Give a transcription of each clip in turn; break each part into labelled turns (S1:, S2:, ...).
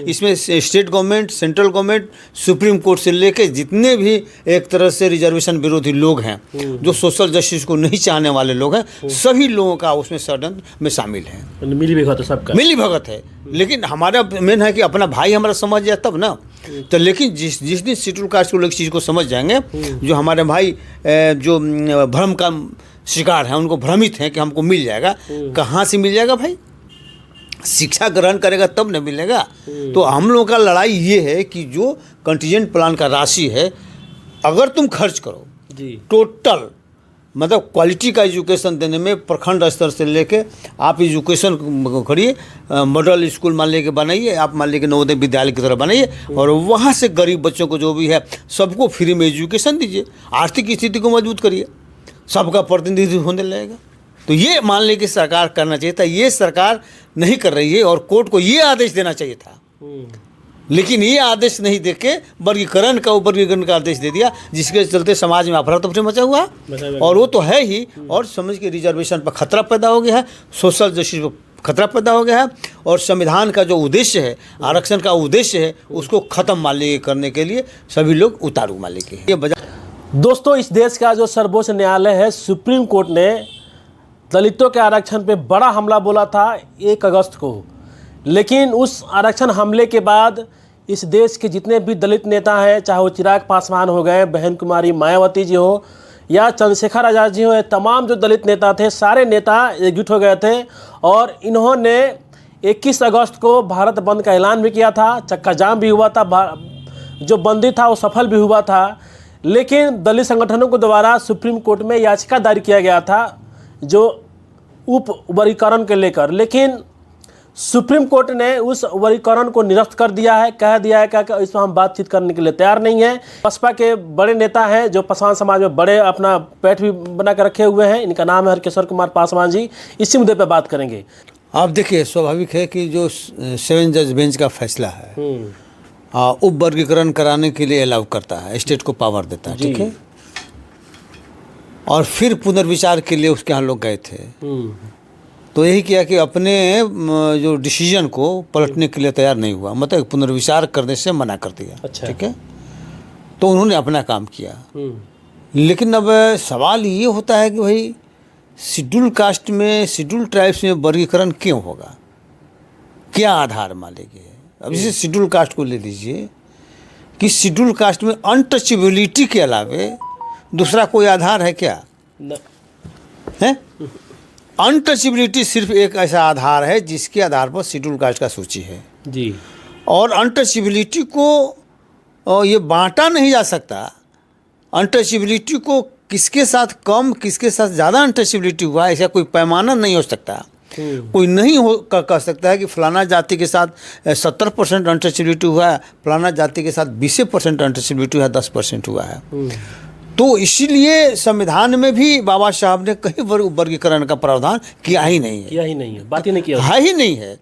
S1: इसमें state government, central government, supreme court से लेके जितने भी एक तरह से रिजर्वेशन विरोधी लोग हैं, जो सोशल जस्टिस को नहीं चाहने वाले लोग हैं, सभी लोगों का उसमें षड्यंत्र में शामिल है।
S2: मिली भगत है सबका, मिली
S1: भगत है। लेकिन हमारा मेन है कि अपना भाई हमारा समझ जाए तब ना। तो लेकिन जिस दिन शेड्यूल कास्ट को लोग चीज़ को समझ जाएंगे, जो हमारे भाई जो भ्रम का शिकार है, उनको भ्रमित हैं कि हमको मिल जाएगा, कहाँ से मिल जाएगा भाई? शिक्षा ग्रहण करेगा तब न मिलेगा। तो हम लोगों का लड़ाई ये है कि जो कंटीजेंट प्लान का राशि है, अगर तुम खर्च करो
S2: जी,
S1: टोटल मतलब क्वालिटी का एजुकेशन देने में प्रखंड स्तर से लेके आप एजुकेशन करिए, मॉडल स्कूल मान लेके बनाइए, आप मान लेके नवोदय विद्यालय की तरह बनाइए, और वहाँ से गरीब बच्चों को जो भी है सबको फ्री में एजुकेशन दीजिए, आर्थिक स्थिति को मजबूत करिए, सबका प्रतिनिधित्व होने लगेगा। तो ये मान ले कि सरकार करना चाहिए था, ये सरकार नहीं कर रही है, और कोर्ट को ये आदेश देना चाहिए था, लेकिन ये आदेश नहीं देके वर्गीकरण का आदेश दे दिया, जिसके चलते समाज में अफरा तफरी मचा हुआ है। और वो तो है ही, और समझ के रिजर्वेशन पर खतरा पैदा हो गया है, सोशल जस्टिस पर खतरा पैदा हो गया है, और संविधान का जो उद्देश्य है, आरक्षण का उद्देश्य है, उसको ख़त्म मान लीजिए करने के लिए सभी लोग उतारू मान लीजिए। ये वजह
S2: दोस्तों, इस देश का जो सर्वोच्च न्यायालय है, सुप्रीम कोर्ट ने दलितों के आरक्षण पे बड़ा हमला बोला था 1 अगस्त को, लेकिन उस आरक्षण हमले के बाद इस देश के जितने भी दलित नेता हैं, चाहे वो चिराग पासवान हो गए, बहन कुमारी मायावती जी हो या चंद्रशेखर आज़ाद जी हो, तमाम जो दलित नेता थे, सारे नेता एकजुट हो गए थे, और इन्होंने 21 अगस्त को भारत बंद का ऐलान भी किया था। चक्का जाम भी हुआ था, जो बंदी था वो सफल भी हुआ था। लेकिन दलित संगठनों के द्वारा सुप्रीम कोर्ट में याचिका दायर किया गया था जो उप वर्गीकरण के लेकर, लेकिन सुप्रीम कोर्ट ने उस वर्गीकरण को निरस्त कर दिया है, कह दिया है कि इस पर हम बातचीत करने के लिए तैयार नहीं है। बसपा के बड़े नेता हैं जो पासवान समाज में बड़े अपना पैठ भी बना कर रखे हुए हैं, इनका नाम है हरकिशोर कुमार पासवान जी। इसी मुद्दे पर बात करेंगे।
S1: आप देखिए, स्वाभाविक है कि जो 7 जज बेंच का फैसला है उप वर्गीकरण कराने के लिए अलाउ करता है, स्टेट को पावर देता है, ठीक है, और फिर पुनर्विचार के लिए उसके यहाँ लोग गए थे, तो यही किया कि अपने जो डिसीजन को पलटने के लिए तैयार नहीं हुआ, मतलब पुनर्विचार करने से मना कर दिया।
S2: अच्छा।
S1: ठीक है, तो उन्होंने अपना काम किया। लेकिन अब सवाल ये होता है कि भाई शेड्यूल कास्ट में, शेड्यूल ट्राइब्स में वर्गीकरण क्यों होगा, क्या आधार मान लीजिए। अब जैसे शेड्यूल कास्ट को ले लीजिए कि शेड्यूल कास्ट में अनटचेबिलिटी के अलावे दूसरा कोई आधार है क्या? है? अनटचेबिलिटी सिर्फ एक ऐसा आधार है जिसके आधार पर शेड्यूल कास्ट का सूची है
S2: जी,
S1: और अनटचेबिलिटी को ये बांटा नहीं जा सकता। अनटचेबिलिटी को किसके साथ कम, किसके साथ ज़्यादा अनटचेबिलिटी हुआ, ऐसा कोई पैमाना नहीं हो सकता। कोई नहीं हो कह सकता है कि फलाना जाति के साथ 70% अनटचेबिलिटी हुआ है, फलाना जाति के साथ 20% अनटचेबिलिटी हुआ है, 10% हुआ है। तो इसीलिए संविधान में भी बाबा साहब ने कहीं वर्गीकरण का प्रावधान किया ही नहीं है,
S2: बात ही नहीं किया
S1: है ही नहीं है।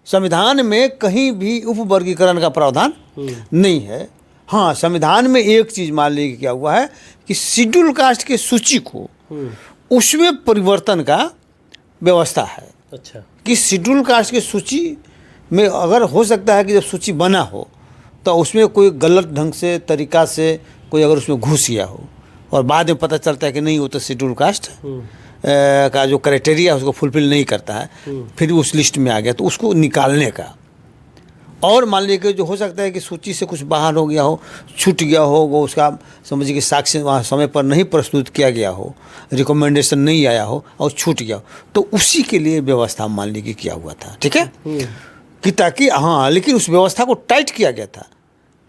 S1: संविधान में कहीं भी उप वर्गीकरण का प्रावधान नहीं है। हाँ, संविधान में एक चीज़ मान लीजिए क्या हुआ है कि शेड्यूल कास्ट के सूची को उसमें परिवर्तन का व्यवस्था है।
S2: अच्छा,
S1: कि शेड्यूल कास्ट की सूची में अगर हो सकता है कि जब सूची बना हो तो उसमें कोई गलत ढंग से, तरीका से कोई अगर उसमें घुस गया हो और बाद में पता चलता है कि नहीं, वो तो शेड्यूल कास्ट का जो क्राइटेरिया है उसको फुलफिल नहीं करता है, फिर उस लिस्ट में आ गया, तो उसको निकालने का। और मान लीजिए जो हो सकता है कि सूची से कुछ बाहर हो गया हो, छूट गया हो, वो उसका समझिए कि साक्ष्य वहाँ समय पर नहीं प्रस्तुत किया गया हो, रिकमेंडेशन नहीं आया हो और छूट गया हो, तो उसी के लिए व्यवस्था मान लीजिए किया हुआ था। ठीक है, कि ताकि हाँ, लेकिन उस व्यवस्था को टाइट किया गया था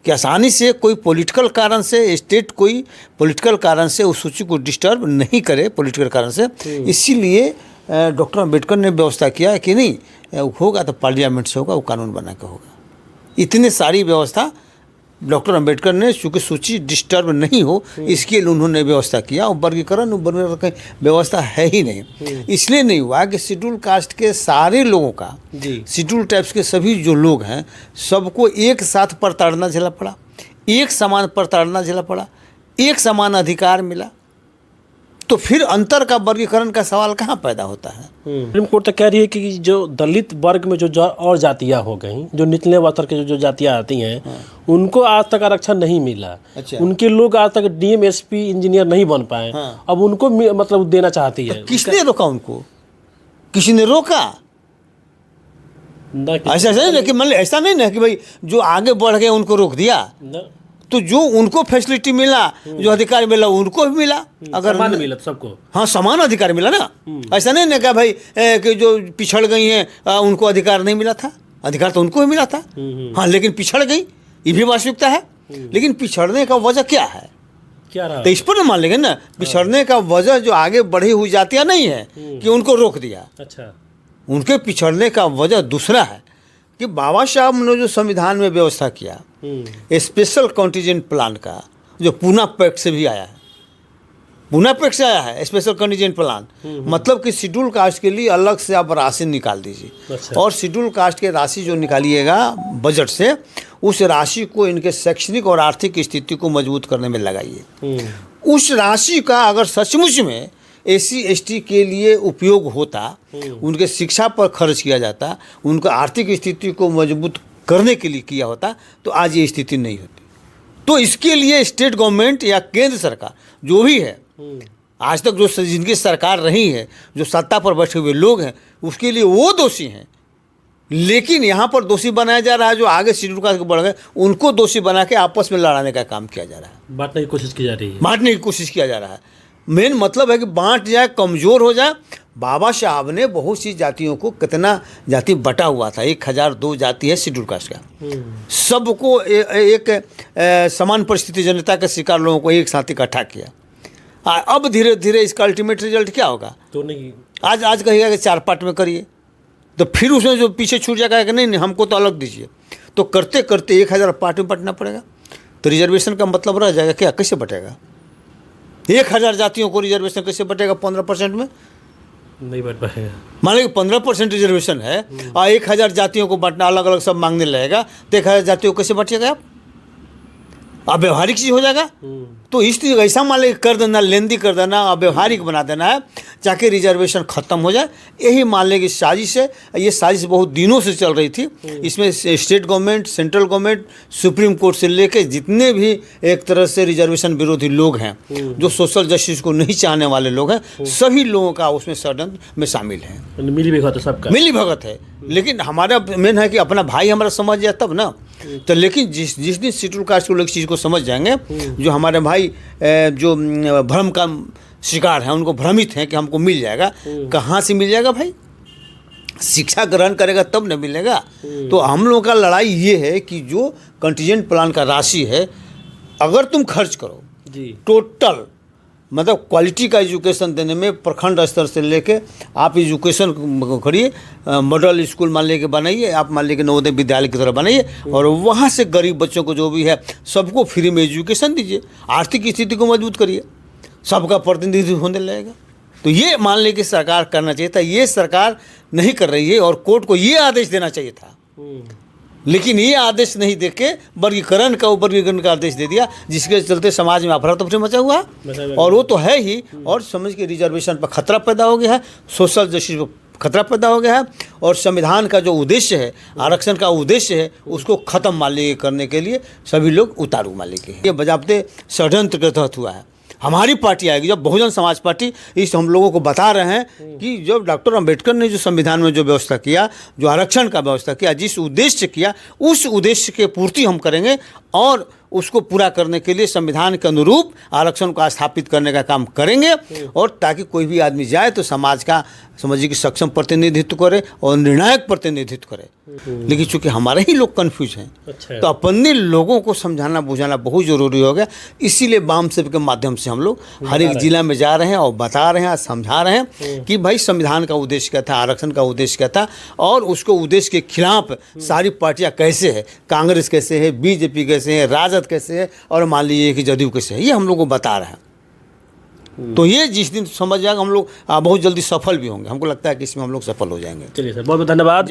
S1: कि आसानी से कोई पॉलिटिकल कारण से, स्टेट कोई पॉलिटिकल कारण से उस सूची को डिस्टर्ब नहीं करे, पॉलिटिकल कारण से। इसीलिए डॉक्टर अम्बेडकर ने व्यवस्था किया कि नहीं, होगा तो पार्लियामेंट से होगा, वो कानून बना के होगा। इतनी सारी व्यवस्था डॉक्टर अम्बेडकर ने, चूँकि सूची डिस्टर्ब नहीं हो इसके लिए उन्होंने व्यवस्था किया। और वर्गीकरण की व्यवस्था है ही नहीं, इसलिए नहीं हुआ कि शेड्यूल कास्ट के सारे लोगों का, शेड्यूल टाइप्स के सभी जो लोग हैं, सबको एक साथ प्रताड़ना झेला पड़ा, एक समान प्रताड़ना झेला पड़ा, एक समान अधिकार मिला। तो फिर अंतर का वर्गीकरण का सवाल कहाँ पैदा होता है।
S2: सुप्रीम कोर्ट तो कह रही है कि जो दलित वर्ग में जो और जातियां हो गई, जो निचले स्तर के जो जातियां आती हैं, उनको आज तक आरक्षण नहीं मिला।
S1: अच्छा।
S2: उनके लोग आज तक डीएम, एसपी, इंजीनियर नहीं बन पाए। अब उनको मतलब देना चाहती है।
S1: किसने रोका उनको? किसी ने रोका? ऐसा नहीं ना कि मतलब ऐसा नहीं ना कि भाई जो आगे बढ़ गए उनको रोक दिया। तो जो उनको फैसिलिटी मिला, जो अधिकार मिला, उनको भी मिला। अगर
S2: समान मिला सबको,
S1: हाँ समान अधिकार मिला ना। ऐसा नहीं ना कि भाई कि जो पिछड़ गई हैं उनको अधिकार नहीं मिला था। अधिकार तो उनको भी मिला था, हाँ, लेकिन पिछड़ गई, ये भी वास्तविकता है। लेकिन पिछड़ने का वजह क्या है,
S2: क्या रहा?
S1: तो इस पर न मान लेंगे ना। पिछड़ने का वजह जो आगे बढ़ी हुई जातियाँ नहीं है कि उनको रोक दिया।
S2: अच्छा, उनके
S1: पिछड़ने का वजह दूसरा है कि बाबा साहब ने जो संविधान में व्यवस्था किया स्पेशल कॉन्टीजेंट प्लान का, जो पूना पैक्ट से भी आया है, पूना पैक्ट से आया है स्पेशल कॉन्टीजेंट प्लान, मतलब कि शेड्यूल कास्ट के लिए अलग से आप राशि निकाल दीजिए।
S2: अच्छा।
S1: और शेड्यूल कास्ट के राशि जो निकालिएगा बजट से, उस राशि को इनके शैक्षणिक और आर्थिक स्थिति को मजबूत करने में लगाइए। उस राशि का अगर सचमुच में एससी एसटी के लिए उपयोग होता, उनके शिक्षा पर खर्च किया जाता, उनका आर्थिक स्थिति को मजबूत करने के लिए किया होता, तो आज ये स्थिति नहीं होती। तो इसके लिए स्टेट गवर्नमेंट या केंद्र सरकार जो भी है, आज तक जो जिनकी सरकार रही है, जो सत्ता पर बैठे हुए लोग हैं, उसके लिए वो दोषी हैं। लेकिन यहाँ पर दोषी बनाया जा रहा है जो आगे शेड्यूल कास्ट बढ़ गए, उनको दोषी बना के आपस में लड़ाने का काम किया जा रहा है,
S2: बांटने की कोशिश की जा रही है।
S1: बांटने की कोशिश किया जा रहा है। मेन मतलब है कि बांट जाए, कमज़ोर हो जाए। बाबा साहब ने बहुत सी जातियों को, कितना जाति बटा हुआ था, 1002 जाति है शेड्यूल कास्ट का, सबको एक समान परिस्थिति जनता के शिकार लोगों को एक साथ इकट्ठा किया। अब धीरे धीरे इसका अल्टीमेट रिजल्ट क्या होगा?
S2: तो नहीं,
S1: आज कहिएगा कि 4 पार्ट में करिए, तो फिर उसमें जो पीछे छूट जाएगा कि नहीं हमको तो अलग दीजिए, तो करते करते 1000 पार्ट में बंटना पड़ेगा। तो रिजर्वेशन का मतलब रह जाएगा क्या? कैसे बटेगा? 1000 जातियों को रिजर्वेशन कैसे बटेगा 15% में?
S2: नहीं बट पाएगा।
S1: मान लीजिए 15% रिजर्वेशन है और 1000 जातियों को बांटना, अलग अलग सब मांगने लगेगा, तो 1000 जातियों को कैसे बचेगा? आप व्यवहारिक चीज़ हो जाएगा। तो इस चीज़ ऐसा मान लीजिए कर देना, लेंदी कर देना, अव्यवहारिक बना देना है, ताकि रिजर्वेशन ख़त्म हो जाए। यही मान लें कि साजिश है। ये साजिश बहुत दिनों से चल रही थी। इसमें state government, central government, supreme court से लेके जितने भी एक तरह से रिजर्वेशन विरोधी लोग हैं, जो सोशल जस्टिस को नहीं चाहने वाले लोग हैं, सभी लोगों का उसमें षड्यंत्र में शामिल है।
S2: मिली भगत है सबका, मिली
S1: भगत है। लेकिन हमारा मेन है कि अपना भाई हमारा समझ जाए तब ना। तो लेकिन जिस दिन शेड्यूल कास्ट को लोग चीज़ को समझ जाएंगे, जो हमारे भाई जो भ्रम का शिकार हैं, उनको भ्रमित हैं कि हमको मिल जाएगा, कहाँ से मिल जाएगा भाई? शिक्षा ग्रहण करेगा तब न मिलेगा। तो हम लोगों का लड़ाई ये है कि जो कंटीजेंट प्लान का राशि है, अगर तुम खर्च करो
S2: जी,
S1: टोटल मतलब क्वालिटी का एजुकेशन देने में, प्रखंड स्तर से लेके आप एजुकेशन करिए, मॉडल स्कूल मान लेके बनाइए, आप मान लेके नवोदय विद्यालय की तरह बनाइए, और वहाँ से गरीब बच्चों को जो भी है सबको फ्री में एजुकेशन दीजिए, आर्थिक स्थिति को मजबूत करिए, सबका प्रतिनिधित्व होने लगेगा। तो ये मान लें कि सरकार करना चाहिए था, ये सरकार नहीं कर रही है, और कोर्ट को ये आदेश देना चाहिए था। लेकिन ये आदेश नहीं देके वर्गीकरण का आदेश दे दिया, जिसके चलते समाज में अफरा तफरी मचा हुआ है। और वो तो है ही, और समझ के रिजर्वेशन पर खतरा पैदा हो गया है, सोशल जस्टिस पर खतरा पैदा हो गया है, और संविधान का जो उद्देश्य है, आरक्षण का उद्देश्य है, उसको ख़त्म मान लीजिए करने के लिए सभी लोग उतारू मान लीजिए। ये बजाबते षड्यंत्र के तहत हुआ है। हमारी पार्टी आएगी, जब बहुजन समाज पार्टी इस हम लोगों को बता रहे हैं कि जब डॉक्टर अंबेडकर ने जो संविधान में जो व्यवस्था किया, जो आरक्षण का व्यवस्था किया, जिस उद्देश्य से किया, उस उद्देश्य के पूर्ति हम करेंगे, और उसको पूरा करने के लिए संविधान के अनुरूप आरक्षण को स्थापित करने का काम करेंगे, और ताकि कोई भी आदमी जाए तो समाज का, समझिए कि सक्षम प्रतिनिधित्व करे और निर्णायक प्रतिनिधित्व करे। लेकिन चूंकि हमारे ही लोग कन्फ्यूज हैं,
S2: अच्छा,
S1: तो अपने लोगों को समझाना बुझाना बहुत ज़रूरी हो गया। इसीलिए वाम सेवा के माध्यम से हम लोग हर एक जिला में जा रहे हैं और बता रहे हैं, समझा रहे हैं कि भाई संविधान का उद्देश्य क्या था, आरक्षण का उद्देश्य क्या था, और उसको उद्देश्य के खिलाफ सारी पार्टियां कैसे है, कांग्रेस कैसे है, बीजेपी कैसे है, राजद कैसे है, और मान लीजिए कि जदयू कैसे है, ये हम लोग को बता रहे हैं। तो ये जिस दिन समझ जाएगा, हम लोग बहुत जल्दी सफल भी होंगे। हमको लगता है कि इसमें हम लोग सफल हो जाएंगे।
S2: चलिए सर, बहुत बहुत धन्यवाद।